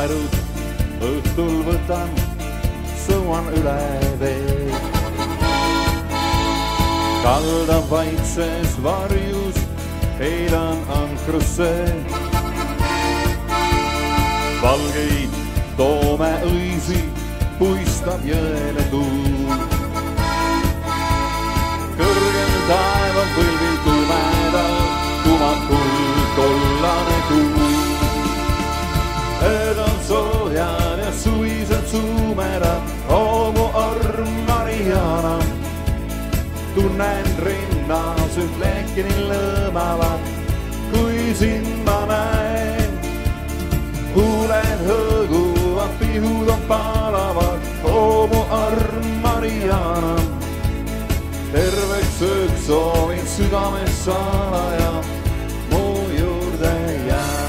naerud õhtul võtan, sõuan üle vee. Kalda vaikses varjus heidan ankrusse. Valgeid toome õisi puistab jõele tuul. Kõrgel taeval põlvil tumedal tumab kuldkollane kuu. Ööd on soojad ja suvised sumerad, oo mu arm Mariana. Tunnen rinnas üht lehkini lõõmavad, kui sind ma näen. Huuled hõõguvad, pihud on palavad, oo mu arm Mariana. Terveks ööks soovin südames salaja mu juurde jää.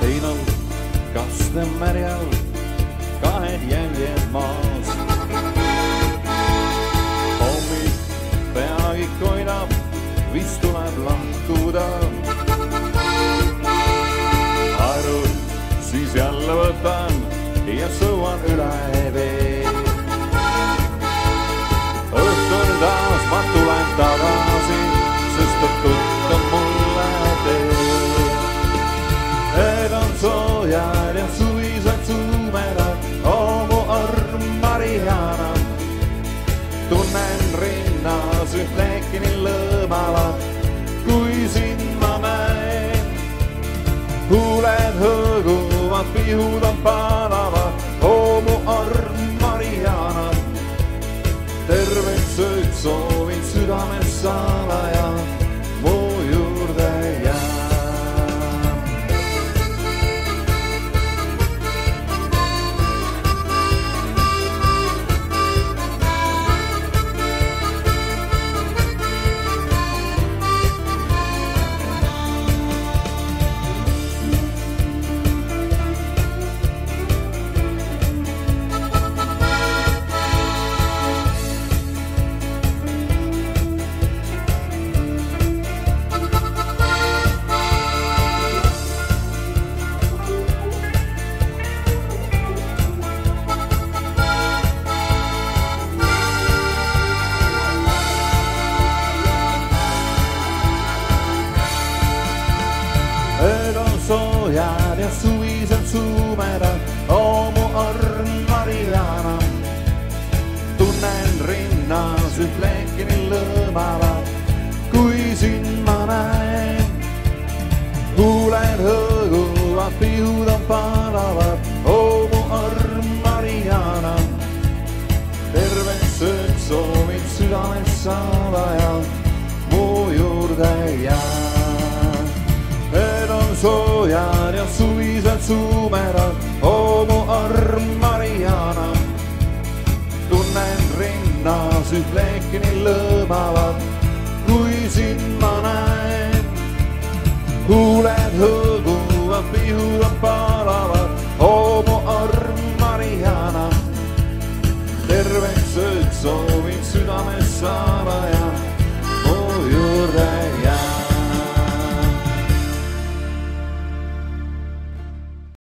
Heinal kaste märjal kahed jäljed maas. Hommik peagi koinab, vist tuleb lahkuda. Arud siis jälle võtan ja sõuan üle vee. Õhtul taas ma tulen tagasi, sest et tuttav mulle tee. Ööd on soojad ja suvised sumerad, oo mu arm Mariana. Tunnen rinnas üht lehkini lõõmavad, kui sind ma näen. Huuled hõõguvad, pihud on palavad, oo mu arm Mariana. Terveks ööks soovin südames salaja mu juurde jää. Ööd on soojad ja suvised sumerad, oo mu arm Mariana. Tunnen rinnas üht lehkini lõõmavad, kui sind ma näen. Huuled hõõguvad, pihud on palavad, oo mu arm Mariana. Terveks ööks soovin südames salaja mu juurde jää. Ööd on soojad ja suvised sumerad, oo mu arm Mariana. Tunnen rinnas üht lehkini lõõmavad, kui sind ma näen. Huuled hõõguvad, pihud on palavad, oo mu arm Mariana. Terveks ööks soovin südames salaja